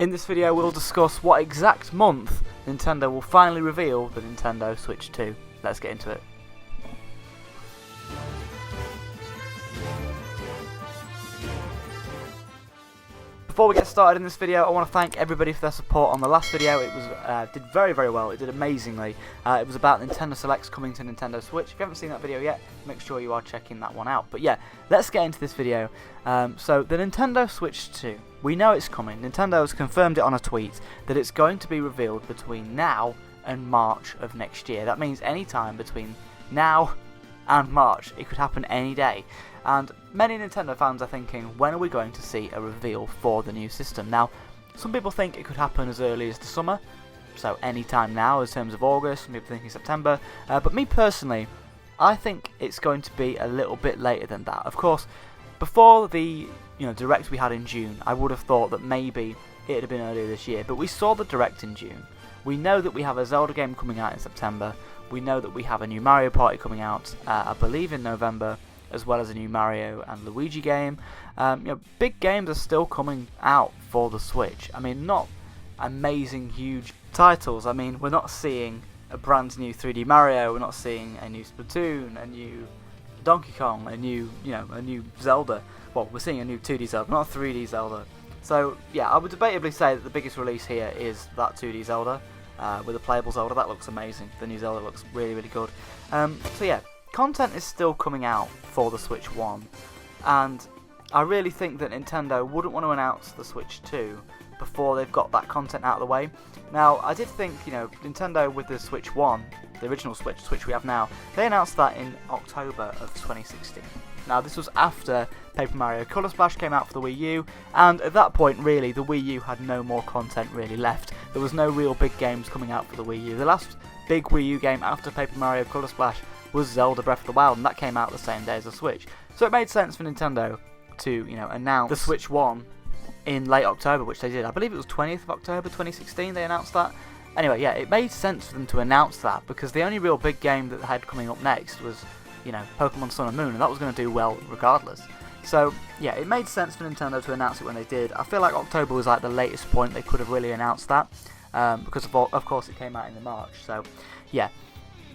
In this video we'll discuss what exact month Nintendo will finally reveal the Nintendo Switch 2. Let's get into it. Before we get started in this video, I want to thank everybody for their support on the last video. It was did very well. It did amazingly. It was about Nintendo Selects coming to Nintendo Switch. If you haven't seen that video yet, make sure you are checking that one out. But yeah, let's get into this video. So the Nintendo Switch 2, we know it's coming. Nintendo has confirmed it on a tweet that it's going to be revealed between now and March of next year. That means any time between now and March. It could happen any day. And many Nintendo fans are thinking, when are we going to see a reveal for the new system? Now, some people think it could happen as early as the summer, so any time now in terms of August, some people thinking September, but me personally, I think it's going to be a little bit later than that. Of course, before the Direct we had in June, I would have thought that maybe it had been earlier this year, but we saw the Direct in June. We know that we have a Zelda game coming out in September, we know that we have a new Mario Party coming out, I believe in November, as well as a new Mario and Luigi game. Big games are still coming out for the Switch. I mean, not amazing, huge titles. I mean, we're not seeing a brand new 3D Mario, we're not seeing a new Splatoon, a new Donkey Kong, a new Zelda. Well, we're seeing a new 2D Zelda, not a 3D Zelda. So, yeah, I would debatably say that the biggest release here is that 2D Zelda, with a playable Zelda. That looks amazing. The new Zelda looks really good. So yeah, content is still coming out for the Switch 1, and I really think that Nintendo wouldn't want to announce the Switch 2 before they've got that content out of the way. Now, I did think, Nintendo with the Switch 1, the original Switch we have now, they announced that in October of 2016. Now, this was after Paper Mario Color Splash came out for the Wii U, and at that point, really, the Wii U had no more content really left. There was no real big games coming out for the Wii U. The last big Wii U game after Paper Mario Color Splash was Zelda Breath of the Wild, and that came out the same day as the Switch. So it made sense for Nintendo to, announce the Switch 1 in late October, which they did. I believe it was 20th of October 2016 they announced that. Anyway, yeah, it made sense for them to announce that, because the only real big game that they had coming up next was, Pokemon Sun and Moon, and that was going to do well regardless. So, yeah, it made sense for Nintendo to announce it when they did. I feel like October was like the latest point they could have really announced that, because of course it came out in March. So, yeah.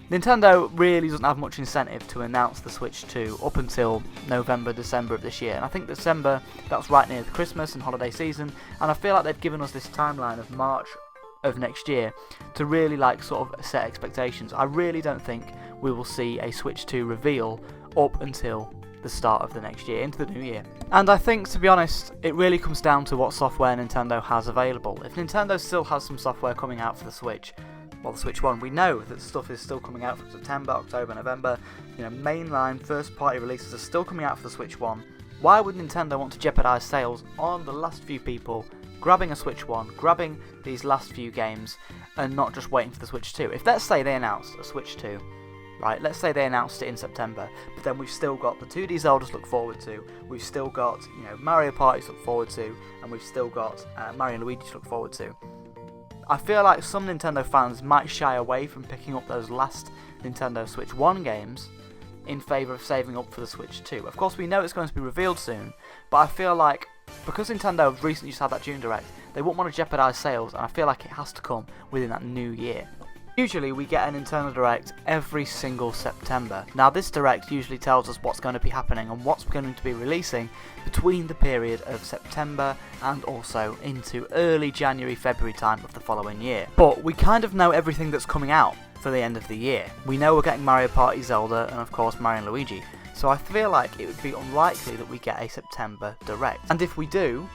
Nintendo really doesn't have much incentive to announce the Switch 2 up until November, December of this year. And I think December, that's right near the Christmas and holiday season, and I feel like they've given us this timeline of March of next year to really sort of set expectations. I really don't think we will see a Switch 2 reveal up until the start of the next year, into the new year. And I think, to be honest, it really comes down to what software Nintendo has available. If Nintendo still has some software coming out for the Switch, well, the Switch 1, we know that stuff is still coming out from September, October, November. Mainline first-party releases are still coming out for the Switch 1. Why would Nintendo want to jeopardise sales on the last few people grabbing a Switch 1, grabbing these last few games, and not just waiting for the Switch 2? If, let's say, they announced a Switch 2, right, let's say they announced it in September, but then we've still got the 2D Zeldas to look forward to, we've still got, Mario Party to look forward to, and we've still got Mario and Luigi to look forward to. I feel like some Nintendo fans might shy away from picking up those last Nintendo Switch 1 games in favour of saving up for the Switch 2. Of course, we know it's going to be revealed soon, but I feel like because Nintendo have recently just had that June Direct, they won't want to jeopardise sales, and I feel like it has to come within that new year. Usually we get a Nintendo Direct every single September. Now, this Direct usually tells us what's going to be happening and what's going to be releasing between the period of September and also into early January, February time of the following year. But we kind of know everything that's coming out for the end of the year. We know we're getting Mario Party, Zelda, and of course Mario and Luigi. So I feel like it would be unlikely that we get a September Direct. And if we do,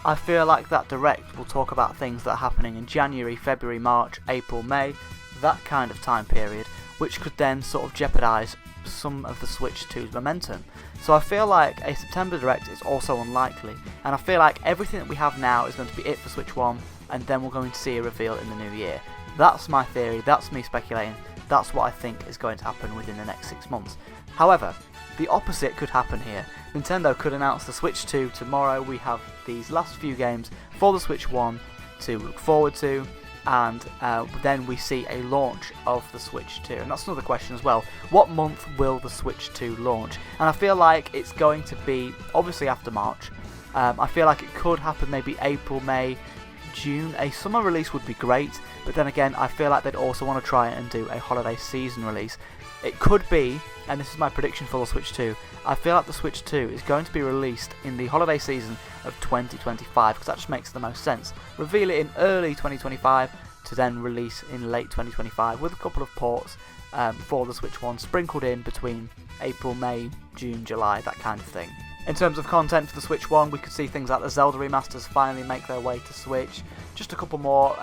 I feel like that Direct will talk about things that are happening in January, February, March, April, May, that kind of time period, which could then sort of jeopardise some of the Switch 2's momentum. So I feel like a September Direct is also unlikely, and I feel like everything that we have now is going to be it for Switch 1, and then we're going to see a reveal in the new year. That's my theory, that's me speculating, that's what I think is going to happen within the next 6 months. However, the opposite could happen here. Nintendo could announce the Switch 2 tomorrow. We have these last few games for the Switch 1 to look forward to, and then we see a launch of the Switch 2. And that's another question as well. What month will the Switch 2 launch? And I feel like it's going to be, obviously after March. I feel like it could happen maybe April, May, June. A summer release would be great, but then again, I feel like they'd also want to try and do a holiday season release. It could be, and this is my prediction for the Switch 2, I feel like the Switch 2 is going to be released in the holiday season of 2025, because that just makes the most sense. Reveal it in early 2025 to then release in late 2025 with a couple of ports for the Switch 1 sprinkled in between April, May, June, July, that kind of thing. In terms of content for the Switch 1, we could see things like the Zelda remasters finally make their way to Switch, just a couple more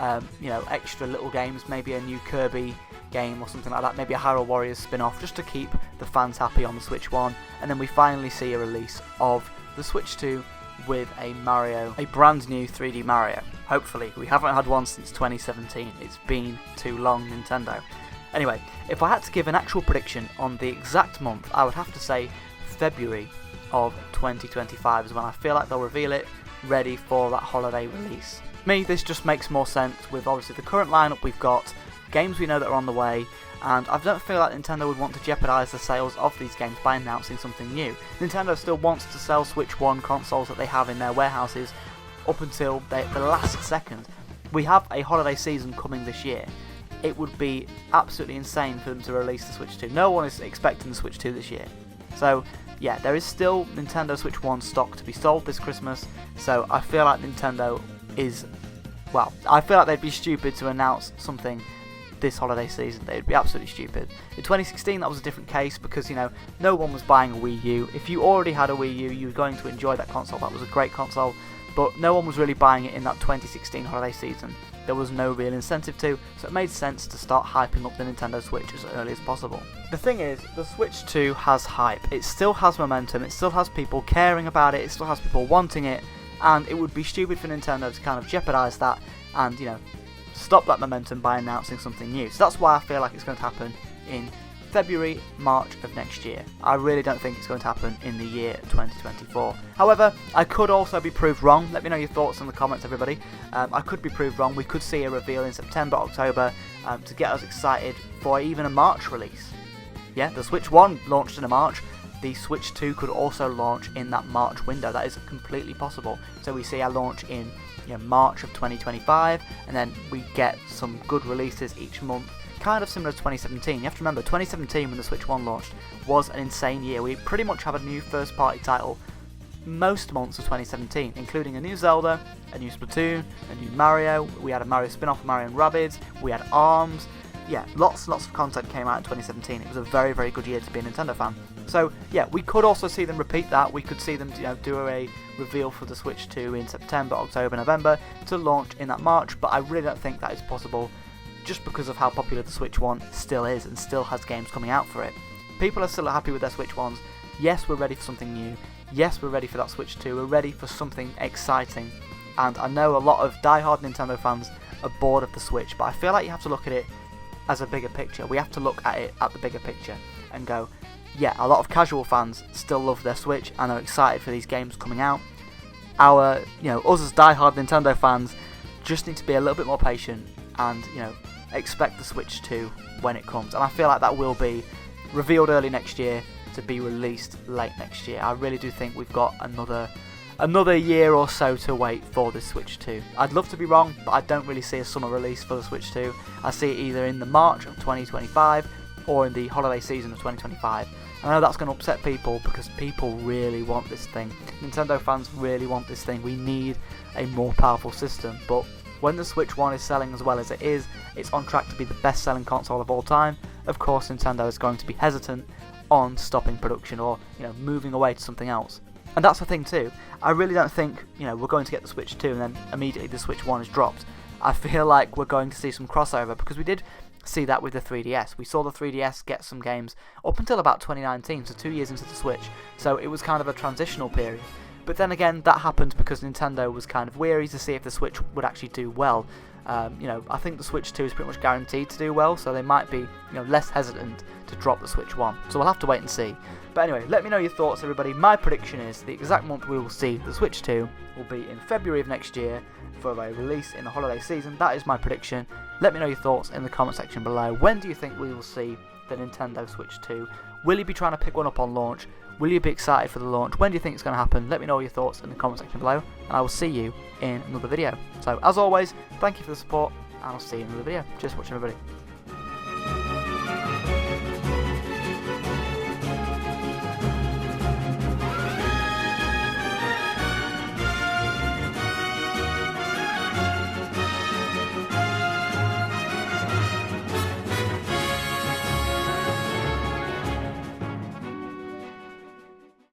extra little games, maybe a new Kirby game or something like that, maybe a Hyrule Warriors spin-off, just to keep the fans happy on the Switch 1, and then we finally see a release of the Switch 2 with a brand new 3D Mario. Hopefully. We haven't had one since 2017, it's been too long, Nintendo. Anyway, if I had to give an actual prediction on the exact month, I would have to say February of 2025 is when I feel like they'll reveal it, ready for that holiday release. To me, this just makes more sense with obviously the current lineup we've got, games we know that are on the way, and I don't feel like Nintendo would want to jeopardise the sales of these games by announcing something new. Nintendo still wants to sell Switch 1 consoles that they have in their warehouses up until the last second. We have a holiday season coming this year. It would be absolutely insane for them to release the Switch 2. No one is expecting the Switch 2 this year. So yeah, there is still Nintendo Switch 1 stock to be sold this Christmas, so I feel like Nintendo is, well, I feel like they'd be stupid to announce something this holiday season. They'd be absolutely stupid. In 2016 that was a different case because, no one was buying a Wii U. If you already had a Wii U, you were going to enjoy that console. That was a great console, but no one was really buying it in that 2016 holiday season. There was no real incentive to, so it made sense to start hyping up the Nintendo Switch as early as possible. The thing is, the Switch 2 has hype. It still has momentum, it still has people caring about it, it still has people wanting it, and it would be stupid for Nintendo to kind of jeopardise that and, stop that momentum by announcing something new. So that's why I feel like it's going to happen in February, March of next year. I really don't think it's going to happen in the year 2024. However, I could also be proved wrong. Let me know your thoughts in the comments, everybody. I could be proved wrong. We could see a reveal in September, October to get us excited for even a March release. Yeah, the Switch 1 launched in March. The Switch 2 could also launch in that March window. That is completely possible. So we see a launch in March of 2025, and then we get some good releases each month, kind of similar to 2017. You have to remember, 2017 when the Switch 1 launched was an insane year. We pretty much have a new first party title most months of 2017, including a new Zelda, a new Splatoon, a new Mario, we had a Mario spin-off, Mario and Rabbids, we had ARMS. Yeah, lots of content came out in 2017. It was a very, very good year to be a Nintendo fan. So yeah, we could also see them repeat that. We could see them do a reveal for the Switch 2 in September, October, November to launch in that March, but I really don't think that is possible just because of how popular the Switch 1 still is and still has games coming out for it. People are still happy with their Switch 1s. Yes, we're ready for something new. Yes, we're ready for that Switch 2. We're ready for something exciting. And I know a lot of die-hard Nintendo fans are bored of the Switch, but I feel like you have to look at it as a bigger picture. We have to look at it at the bigger picture and go, yeah, a lot of casual fans still love their Switch and are excited for these games coming out. Us as die-hard Nintendo fans just need to be a little bit more patient and, expect the Switch 2 when it comes. And I feel like that will be revealed early next year to be released late next year. I really do think we've got another year or so to wait for the Switch 2. I'd love to be wrong, but I don't really see a summer release for the Switch 2. I see it either in the March of 2025 or in the holiday season of 2025. I know that's going to upset people because people really want this thing. Nintendo fans really want this thing. We need a more powerful system, but when the Switch 1 is selling as well as it is, it's on track to be the best selling console of all time. Of course, Nintendo is going to be hesitant on stopping production or moving away to something else. And that's the thing too. I really don't think we're going to get the Switch 2 and then immediately the Switch 1 is dropped. I feel like we're going to see some crossover because we did see that with the 3DS. We saw the 3DS get some games up until about 2019, so 2 years into the Switch. So it was kind of a transitional period. But then again, that happened because Nintendo was kind of weary to see if the Switch would actually do well. I think the Switch 2 is pretty much guaranteed to do well, so they might be less hesitant to drop the Switch 1. So we'll have to wait and see. But anyway, let me know your thoughts, everybody. My prediction is the exact month we will see the Switch 2 will be in February of next year for a release in the holiday season. That is my prediction. Let me know your thoughts in the comment section below. When do you think we will see the Nintendo Switch 2? Will you be trying to pick one up on launch? Will you be excited for the launch? When do you think it's going to happen? Let me know your thoughts in the comment section below, and I will see you in another video. So as always, thank you for the support, and I'll see you in another video. Cheers for watching, everybody.